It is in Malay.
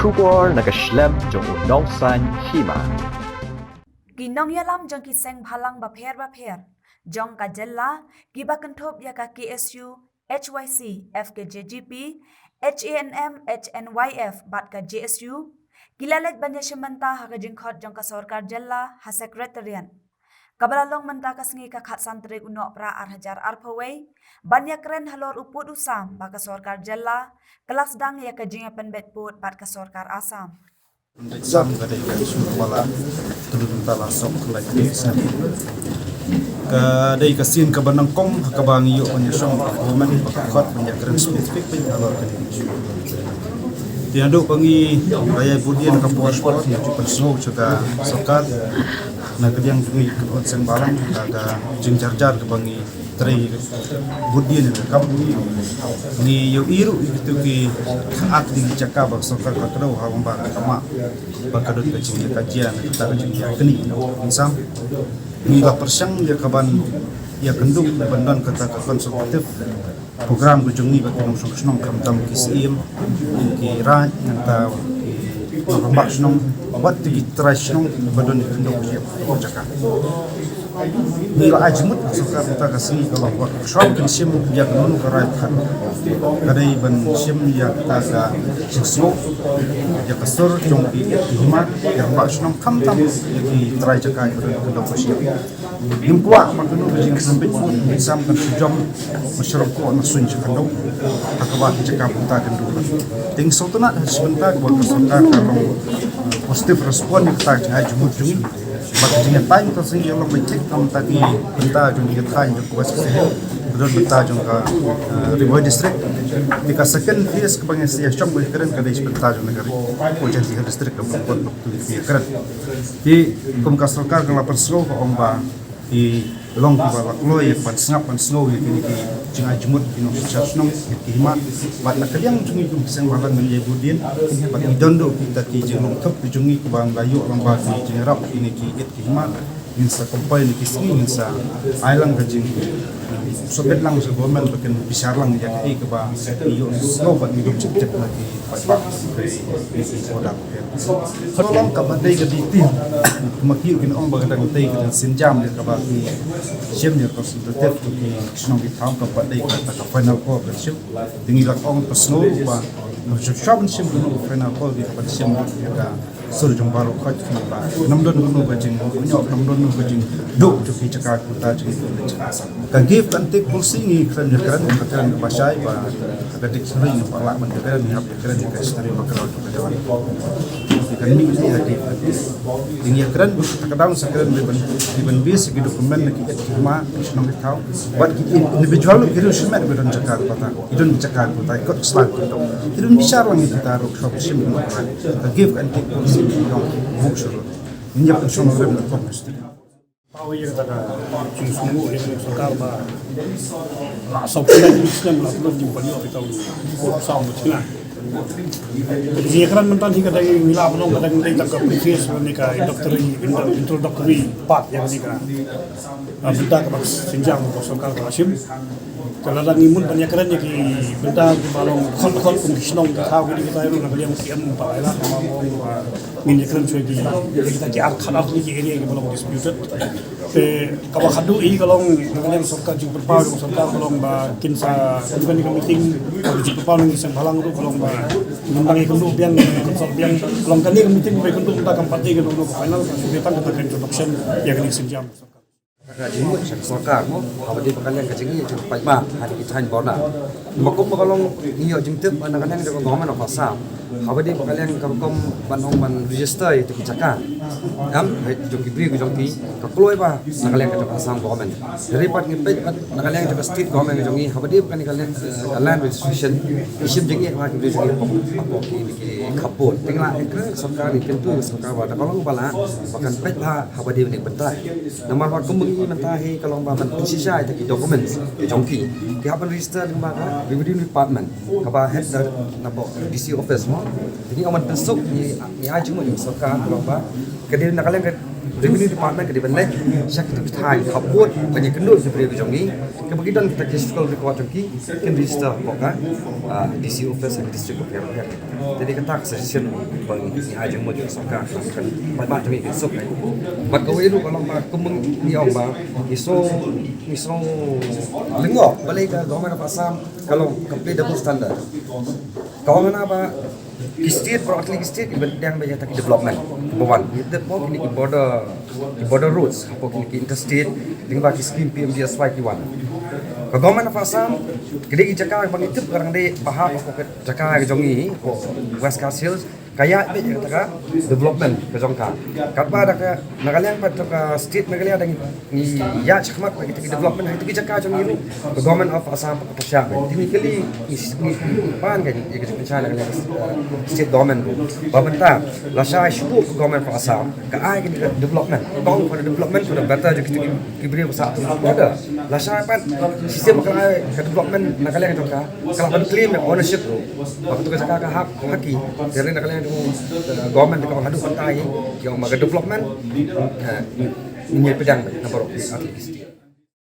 Shubor nakaslem jong unongsan Hima. Ginongyalam jong ki Sengbhalang bapher jong ka jella giba kentop ya ka KSU HYC FKJGP HANM HNYF bat ka JSU gilalet banya shimanta ha ka jingkhot jong ka Sorkar jella ha sekretarian kabalalong manta ka sngi ka khat santre unok pra arhajar arpaway Ïakren Halor uput Assam ba ka Sorkar jella kelas dang ya ka Jingïalang betput bat ka Sorkar Assam. Assam kada ikan Sengbhalang turun tala sok lagi Assam. Kada ikan sin kabanangkong kabang iyo penyusung women pakot Ïakren spesifik Halor kada. Tiado pangi raya budian kapuas sport yang cukup slow juga Sorkar. Nah kediang tungi kebut Sengbhalang ada jingjar-jar kebangi teri budian yang kam ni yo iru itu ki at di cakap bang Sorkar kadau ha bang kama bakadut kajian kita kajian kini insam ni la persang dia kaban ya kenduk bandan kata konsultatif program kujungi bagi nong kam kisim ki ra ngata rambak nong buat di trash nong badon kenduk siap cakap ni la ajmut Sorkar kita kasih kalau buat shop kisim dia kenun kerai kan kadai ban sim ya kita siswo ya kasur jong di Hima ya rambak nong kam ki try cakap kenduk siap impua makunu jing sampai sam kan sejam masyarakat nasun cakap akabat cakap kita kenduk ting sultanat sebentar buat Sorkar kalau positif respon kita ajmut jungi bagi Jingïalang tu sih yang lebih cek kam tadi benda jung Jingïalang jung kuas kesehatan betul benda jung ka ribuan distrik jika second phase kebanyakan siasat Ïakren kadai benda jung negara kuas tiga distrik kebanyakan waktu Ïakren di kumkas Sorkar kalau perslo ko omba di long balak loy pan snow ini ki jinga jumut ino chasnong ki Hima bat na kaliang jungi jung Sengbhalang ngan yebudin bat idondo kita ki jingong thop jungi ku bang layo lang ba ki jingrap ini ki Hima insa kompay ni kisni insa ailang ka jing sobet lang sa government bakin bisar lang ya ki ke ba iyo snow bat hidup cek lagi pak produk kalau ka badai ka ditin makiu kin ong bagadang tay ka sinjam ni ka ba ki sim ni konsultatif ki snow ki tham ka badai ka ta final ko ka sim tingi lak ong pasno ba no shobun sim no final ko ki ka sim ka sur jong baro khat ki ba namdon no ba jing nyok namdon no ba jing do ju ki chaka ku ta jing ka give and take pulsing ni kran ka basai ba ka dik sering ni pala man ka ni hap ka ni ka stari ba ka ka jawan kan ni ni hati Ïakren kadang sakren diban bis ki dokumen ki Hima nong tahu buat ki individual ki semet bedon cakar kota idon cakar kota ikut slat itu idon bicara lang itu taruh shop sim ka give and take pulsing buk suruh nyap sono rem na kompost Pau yang kata cuma semua yang Sorkar bah asal pula Islam lah belum jumpa dia kita sama macam Ïakren mentan hingga dari mila belum kadang kita ke previous mereka introductory part yang mereka benda ke senjang Sorkar Assam kalau ada nimun banyak Ïakren yang benda balong khol komisionong tahu kita itu nak yang kiam pak lah Ïakren sudah kita kiar khalas ni area yang belum disputed kalau kadu kalau yang Sorkar juga berpau dengan Sorkar kalau kinsa bukan di meeting kalau juga berpau dengan Sengbhalang itu kalau tentang ikundu biang konsol biang kalau kan ni meeting ikundu kita akan parti ke dulu final kita akan introduction yang ini senjam Rajimut Sorkar mo awadi pakalian kajingi cukup paima hari kita hanya borna makum makalong iyo jimtip anak-anak yang ngoman of Assam awadi pakalian kamkom banong ban register itu kicaka itu kibri kujongi kakloi ba nakalian ke Assam government dari part ngipet nakalian ke state government kujongi awadi pakalian land registration isim jengi ma kibri jengi pokok ini kapur tinggal Sorkar ni pintu Sorkar ba kalau bala bahkan pet ba awadi ni bentai nomor wat kumbung mentahi kalau bahan sisa itu documents jongki kihapan register di mana revenue department kapa head nabo DC office mo jadi aman pensuk ni aja mo yung Sorkar kalau ba kadang nakalian revenue department ke depan syak tu thai khaput banyak kendut seperti ke jongi ke bagidan kita fiscal record jongi kan register boka DC office and district of area jadi kata session bang ni ajeng mo Sorkar kan pada jongi besok kan mat kau itu kalau mak kumung ni om ba iso lengok balik ke government of Assam kalau complete double standard kau mana ba state broadly state yang banyak tak development number one itu pun kini border roads apa kini interstate dengan bagi scheme PMDSY Q1 ke government of Assam kini Jakarta bang itu orang de bahag apa Jakarta ke jongi West Coast Hills kaya banyak kata development ke jongka katba ada ke Nagaland pada ke state Nagaland ada ni ya cakmak bagi development itu ke Jakarta jongi ke government of Assam ke siap ini kali pan kan ya ke pencana dengan state government pemerintah lasai syukur ke government of Assam ke ai ke development tong for development sudah better jadi diberi besar ada lasai pan sistem ke development Nagaland jongka kalau ban claim ownership waktu ke Jakarta hak haki dari Nagaland government dekat hadu pantai yang maga development ini pedang nomor artis